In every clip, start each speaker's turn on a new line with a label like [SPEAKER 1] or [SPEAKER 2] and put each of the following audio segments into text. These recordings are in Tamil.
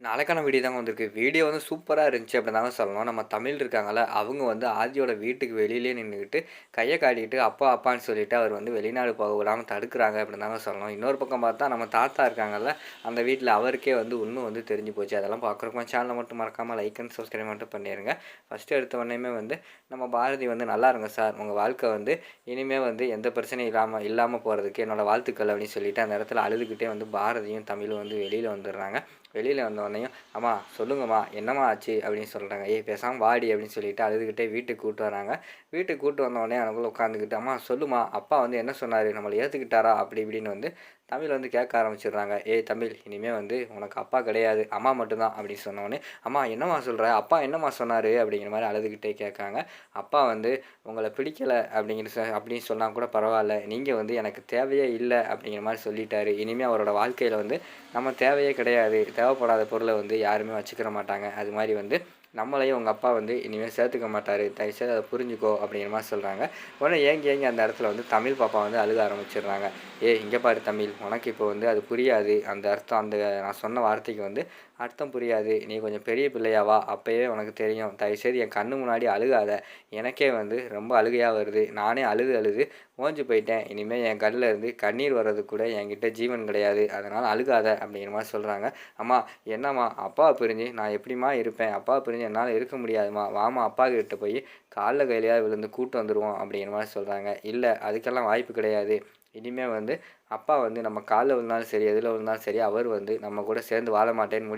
[SPEAKER 1] நாளைக்கான வீடியோ தாங்க வந்திருக்கு. வீடியோ வந்து சூப்பரா இருந்துச்சு அப்படின்னு தாங்க சொல்லணும். நம்ம தமிழ் இருக்காங்கல்ல, அவங்க வந்து ஆதியோட வீட்டுக்கு வெளியிலேயே நின்னுகிட்டு, கைய காட்டிட்டு அப்பா, அப்பான்னு சொல்லிட்டு அவர் வந்து வெளிநாடு போக விடாம தடுக்குறாங்க அப்படின்னு தாங்க சொல்லணும். இன்னொரு பக்கம் பார்த்தா நம்ம தாத்தா இருக்காங்கல்ல, அந்த வீட்ல அவருக்கே வந்து உண்மை வந்து தெரிஞ்சு போச்சு. அதெல்லாம் பார்க்குறப்ப சேனலை மட்டும் மறக்காம லைக் அண்ட் சப்ஸ்கிரைப் மட்டும் பண்ணிருங்க. ஃபர்ஸ்ட்டு எடுத்த உடனேயுமே வந்து நம்ம பாரதி வந்து "நல்லா இருங்க சார். உங்க வாழ்க்கை வந்து இனிமே வந்து எந்த பிரச்சனையும் இல்லாம போறதுக்கு என்னோட வாழ்த்துக்கள்" அப்படின்னு சொல்லிட்டு அந்த இடத்துல அழுதுகிட்டே வந்து பாரதியும், தமிழும் வந்து வெளியில வந்துடுறாங்க. வெளியில வந்தோடனேயும் "அம்மா சொல்லுங்கம்மா என்னம்மா ஆச்சு?" அப்படின்னு சொல்கிறாங்க. "ஏய் பேசாமல் வாடி" அப்படின்னு சொல்லிட்டு அழுதுகிட்டே வீட்டுக்கு கூப்பிட்டு வராங்க. வீட்டுக்கு கூப்பிட்டு வந்தோடனே அதுக்குள்ளே உட்காந்துக்கிட்டு "அம்மா சொல்லுமா அப்பா வந்து என்ன சொன்னார், நம்மளை ஏற்றுக்கிட்டாரா?" அப்படி இப்படின்னு வந்து தமிழ் வந்து கேட்க ஆரம்பிச்சிடுறாங்க. "ஏய் தமிழ், இனிமேல் வந்து உனக்கு அப்பா கிடையாது, அம்மா மட்டும்தான்" அப்படின்னு சொன்னோடனே "அம்மா என்னம்மா சொல்கிற, அப்பா என்னம்மா சொன்னார்?" அப்படிங்கிற மாதிரி அழுதுகிட்டே கேட்காங்க. "அப்பா வந்து உங்களை பிடிக்கலை அப்படின்னு சொன்னால் கூட பரவாயில்ல, நீங்கள் வந்து எனக்கு தேவையே இல்லை அப்படிங்கிற மாதிரி சொல்லிட்டாரு. இனிமேல் அவரோட வாழ்க்கையில் வந்து நம்ம தேவையே கிடையாது, தேவைப்படாத பொருளை வந்து யாருமே வச்சுக்கிற மாட்டாங்க. அது மாதிரி வந்து நம்மளையும் உங்கள் அப்பா வந்து இனிமேல் சேர்த்துக்க மாட்டார், தயவுசெய்து அதை புரிஞ்சுக்கோ" அப்படிங்கிற மாதிரி சொல்கிறாங்க. உடனே ஏங்கி ஏங்கி அந்த இடத்துல வந்து தமிழ் பாப்பா வந்து அழுக ஆரம்பிச்சிடுறாங்க. "ஏய் இங்கே பாரு தமிழ், உனக்கு இப்போ வந்து அது புரியாது, அந்த அர்த்தம், அந்த நான் சொன்ன வார்த்தைக்கு வந்து அர்த்தம் புரியாது. நீ கொஞ்சம் பெரிய பிள்ளையாவா, அப்போயே உனக்கு தெரியும். தயவுசெய்து என் கண்ணு முன்னாடி அழுகாத. எனக்கே வந்து ரொம்ப அழுகையாக வருது. நானே அழுது அழுது ஓஞ்சு போயிட்டேன். இனிமேல் என் கண்ணில் இருந்து கண்ணீர் வர்றது கூட என்கிட்ட ஜீவன் கிடையாது. அதனால் அழுகாத" அப்படிங்கிற மாதிரி சொல்கிறாங்க. "அம்மா என்னம்மா, அப்பாவை பிரிஞ்சு நான் எப்படிம்மா இருப்பேன்? அப்பாவை பிரிஞ்சு என்னால் இருக்க முடியாதும்மா. வாம்மா அப்பா கிட்ட போய் காலைல கையிலையாவது விழுந்து கூட்டு வந்துடுவோம்" அப்படிங்கிற மாதிரி சொல்கிறாங்க. "இல்லை, அதுக்கெல்லாம் வாய்ப்பு கிடையாது. இனிமேல் வந்து அப்பா வந்து நம்ம காலில் விழுந்தாலும் சரி, எதில் விழுந்தாலும் சரி, அவர் வந்து நம்ம கூட சேர்ந்து வாழ மாட்டேன்னு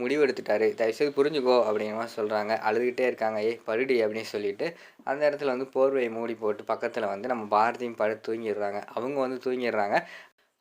[SPEAKER 1] முடிவெடுத்துட்டாரு. தயவுசெய்து புரிஞ்சுக்கோ" அப்படிங்கிற மாதிரி சொல்கிறாங்க. அழுதுகிட்டே இருக்காங்க. "ஏய் படுடி" அப்படின்னு சொல்லிட்டு அந்த இடத்துல வந்து போர்வையை மூடி போட்டு பக்கத்தில் வந்து நம்ம பாரதியும் படுத்து தூங்கிடுறாங்க. அவங்க வந்து தூங்கிடுறாங்க.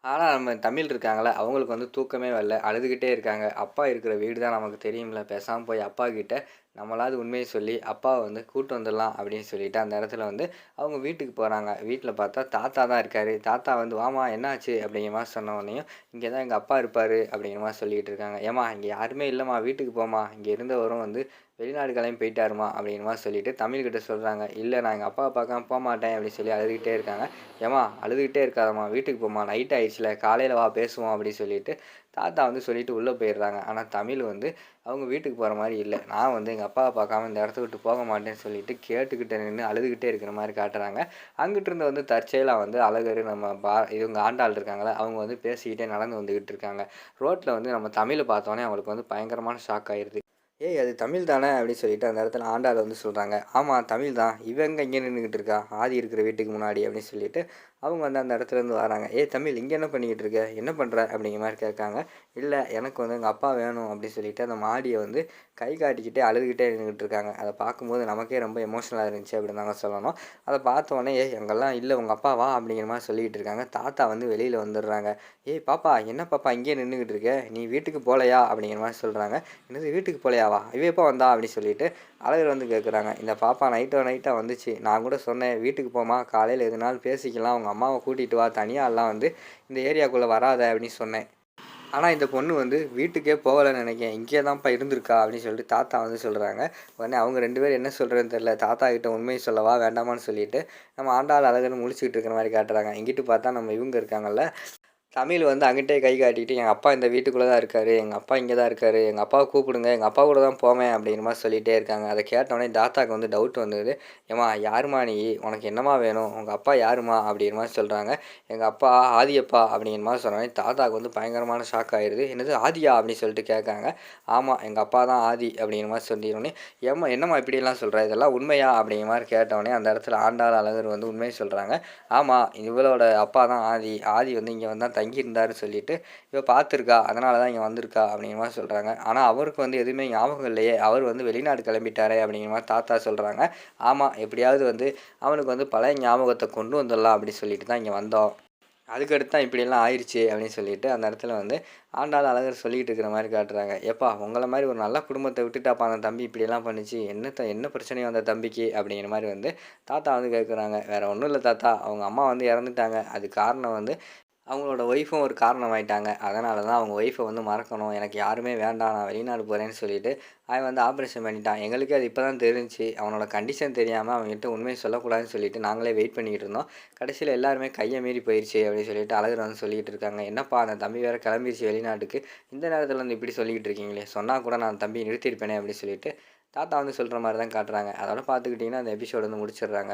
[SPEAKER 1] ஆனா, நம்ம தமிழ் இருக்காங்கல்ல, அவங்களுக்கு வந்து தூக்கமே வரல. அழுதுகிட்டே இருக்காங்க. அப்பா இருக்கிற வீடு தான் நமக்கு தெரியும்ல, பேசாம போய் அப்பாக்கிட்ட நம்மளாவது உண்மைய சொல்லி அப்பாவ வந்து கூட்டு வந்துடலாம் அப்படின்னு சொல்லிட்டு அந்த இடத்துல வந்து அவங்க வீட்டுக்கு போறாங்க. வீட்ல பார்த்தா தாத்தா தான் இருக்காரு. தாத்தா வந்து "வாம்மா என்னாச்சு?" அப்படிங்கிற மாரி சொன்ன உடனேயும், "இங்கே தான் எங்க அப்பா இருப்பாரு" அப்படிங்கிற மாரி சொல்லிட்டு இருக்காங்க. "ஏம்மா இங்க யாருமே இல்லம்மா, வீட்டுக்கு போம்மா. இங்க இருந்தவரும் வந்து வெளிநாடு கிளம்பி போயிட்டாரும்மா" அப்படிங்கிற மாரி சொல்லிட்டு தமிழ்கிட்ட சொல்றாங்க. "இல்ல நான் எங்க அப்பாவ பார்க்காம போமாட்டேன்" அப்படின்னு சொல்லி அழுதுகிட்டே இருக்காங்க. "ஏம்மா அழுதுகிட்டே இருக்காதம்மா, வீட்டுக்கு போம்மா. நைட் ஆயிடுச்சுல, காலையில வா பேசுவோம்" அப்படின்னு சொல்லிட்டு தாத்தா வந்து சொல்லிட்டு உள்ளே போயிடுறாங்க. ஆனா தமிழ் வந்து அவங்க வீட்டுக்கு போகிற மாதிரி இல்லை. "நான் வந்து எங்கள் அப்பாவை பார்க்காம இந்த இடத்த விட்டு போக மாட்டேன்னு" சொல்லிட்டு கேட்டுக்கிட்டு நின்று அழுதுகிட்டே இருக்கிற மாதிரி காட்டுறாங்க. அங்கிட்டு இருந்து வந்து தற்செயலாக வந்து அழகர் நம்ம இவங்க ஆண்டாள் இருக்காங்களே, அவங்க வந்து பேசிக்கிட்டே நடந்து வந்துக்கிட்டு இருக்காங்க. ரோட்டில் வந்து நம்ம தமிழை பார்த்தோன்னே அவங்களுக்கு வந்து பயங்கரமான ஷாக் ஆயிடுது. "ஏய் அது தமிழ் தானே?" அப்படின்னு சொல்லிட்டு அந்த இடத்துல ஆண்டாள் வந்து சொல்கிறாங்க. "ஆமாம் தமிழ் தான். இவ எங்கே இங்கே நின்றுக்கிட்டு இருக்கா, ஆதி இருக்கிற வீட்டுக்கு முன்னாடி" அப்படின்னு சொல்லிட்டு அவங்க வந்து அந்த இடத்துலேருந்து வராங்க. "ஏய் தமிழ் இங்கே என்ன பண்ணிக்கிட்டு இருக்க, என்ன பண்ணுற?" அப்படிங்கிற மாதிரி கேட்காங்க. "இல்லை எனக்கு வந்து எங்கள் அப்பா வேணும்" அப்படின்னு சொல்லிட்டு அந்த மாடியை வந்து கை காட்டிக்கிட்டே அழுதுகிட்டே நின்றுக்கிட்டு இருக்காங்க. அதை பார்க்கும்போது நமக்கே ரொம்ப எமோஷனலாக இருந்துச்சு அப்படின்னு தாங்க சொல்லணும். அதை பார்த்தோன்னே "ஏய் அங்கெல்லாம் இல்லை உங்கள் அப்பா வா" அப்படிங்கிற மாதிரி சொல்லிக்கிட்டு இருக்காங்க. தாத்தா வந்து வெளியில் வந்துடுறாங்க. "ஏய் பாப்பா என்ன பாப்பா இங்கேயே நின்றுக்கிட்டு இருக்க, நீ வீட்டுக்கு போகலையா?" அப்படிங்கிற மாதிரி சொல்கிறாங்க. "என்னது வீட்டுக்கு போகலையாவா, இவ எப்போ வந்தா?" அப்படின்னு சொல்லிட்டு அழகர் வந்து கேட்குறாங்க. "இந்த பாப்பா நைட்டாக வந்துச்சு. நான் கூட சொன்னேன் வீட்டுக்கு போம்மா, காலையில் எதுனாலும் பேசிக்கலாம், உங்கள் அம்மாவை கூட்டிகிட்டு வா, தனியாலாம் வந்து இந்த ஏரியாக்குள்ளே வராத" அப்படின்னு சொன்னேன். ஆனால் இந்த பொண்ணு வந்து வீட்டுக்கே போகலைன்னு நினைக்கிறேன், இங்கே தான்ப்பா இருந்திருக்கா அப்படின்னு சொல்லிட்டு தாத்தா வந்து சொல்கிறாங்க. உடனே அவங்க 2 பேரும் என்ன சொல்கிறதுன்னு தெரில. தாத்தா கிட்ட உண்மையை சொல்லவா வேண்டாமான்னு சொல்லிட்டு நம்ம ஆண்டாள் அழகர்னு முழிச்சுக்கிட்டு இருக்கிற மாதிரி காட்டுறாங்க. இங்கிட்டு பார்த்தா நம்ம இவங்க இருக்காங்கல்ல, தமிழ் வந்து அங்கிட்டே கை காட்டிட்டு "எங்கள் அப்பா இந்த வீட்டுக்குள்ளே தான் இருக்காரு, எங்கள் அப்பா இங்கே தான் இருக்காரு, எங்கள் அப்பாவை கூப்பிடுங்க, எங்கள் அப்பா கூட தான் போவேன்" அப்படிங்கிற மாதிரி சொல்லிகிட்டே இருக்காங்க. அதை கேட்டோடனே தாத்தாக்கு வந்து டவுட் வந்தது. "ஏம்மா யாரும்மா நீ, உனக்கு என்னம்மா வேணும், உங்கள் அப்பா யாரும்மா?" அப்படிங்கிற மாதிரி சொல்கிறாங்க. "எங்கள் அப்பா ஆதியப்பா" அப்படிங்கிற மாதிரி சொன்னோடனே தாத்தாக்கு வந்து பயங்கரமான ஷாக் ஆயிடுது. "என்னது ஆதியா?" அப்படின்னு சொல்லிட்டு கேட்காங்க. "ஆமாம் எங்கள் அப்பா தான் ஆதி" அப்படிங்கிற மாதிரி சொல்லிடனே, "ஏம்மா என்னம்மா இப்படியெல்லாம் சொல்கிற, இதெல்லாம் உண்மையா?" அப்படிங்கிற மாதிரி கேட்டோடனே அந்த இடத்துல ஆண்டாள் அழகர் வந்து உண்மையை சொல்கிறாங்க. "ஆமாம் இவளோட அப்பா தான் ஆதி, ஆதி வந்து இங்கே வந்து தான் தங்கியிருந்தாருன்னு சொல்லிட்டு இவ பார்த்துருக்கா, அதனால தான் இங்கே வந்திருக்கா" அப்படிங்கிற மாதிரி சொல்கிறாங்க. "ஆனால் அவருக்கு வந்து எதுவுமே ஞாபகம் இல்லையே, அவர் வந்து வெளிநாடு கிளம்பிட்டாரே" அப்படிங்கிற மாதிரி தாத்தா சொல்கிறாங்க. "ஆமாம் எப்படியாவது வந்து அவனுக்கு வந்து பழைய ஞாபகத்தை கொண்டு வந்துடலாம் அப்படின்னு சொல்லிட்டு தான் இங்கே வந்தோம். அதுக்கடுத்து தான் இப்படியெல்லாம் ஆயிடுச்சு" அப்படின்னு சொல்லிட்டு அந்த இடத்துல வந்து ஆண்டாள் அழகர் சொல்லிக்கிட்டு இருக்கிற மாதிரி காட்டுறாங்க. "ஏப்பா உங்களை மாதிரி ஒரு நல்ல குடும்பத்தை விட்டுட்டாப்பா அந்த தம்பி இப்படியெல்லாம் பண்ணிச்சு, என்ன பிரச்சனையோ அந்த தம்பிக்கு" அப்படிங்கிற மாதிரி வந்து தாத்தா வந்து கேட்குறாங்க. "வேறு ஒன்றும் இல்லை தாத்தா, அவங்க அம்மா வந்து இறந்துட்டாங்க. அது காரணம் வந்து அவங்களோட ஒய்ஃபும் ஒரு காரணம் ஆயிட்டாங்க. அதனால தான் அவங்க ஒய்ஃப வந்து மறக்கணும். எனக்கு யாருமே வேண்டாம். நான் வெளிநாடு போறேன்னு சொல்லிட்டு, அவன் வந்து ஆப்ரேஷன் பண்ணிட்டான். எங்களுக்கே அது இப்ப தான் தெரிஞ்சுச்சு. அவனோட கண்டிஷன் தெரியாம அவன்கிட்ட உண்மைய சொல்லக்கூடாதுன்னு சொல்லிட்டு நாங்களே வெயிட் பண்ணிக்கிட்டு இருந்தோம். கடைசியில எல்லாருமே கைய மீறி போயிருச்சு அப்படின்னு சொல்லிட்டு அழகர் வந்து சொல்லிட்டு இருக்காங்க. என்னப்பா அந்த தம்பி வேற கிளம்பிருச்சு வெளிநாட்டுக்கு. இந்த நேரத்துல வந்து இப்படி சொல்லிக்கிட்டு இருக்கீங்களே! சொன்னா கூட நான் தம்பிய நிறுத்தியிருப்பேனே அப்படின்னு சொல்லிட்டு, தாத்தா வந்து சொல்ற மாரி தான் காட்டுறாங்க. அதோட பார்த்துக்கிட்டீங்கன்னா, அந்த எபிசோட் வந்து முடிச்சிடுறாங்க.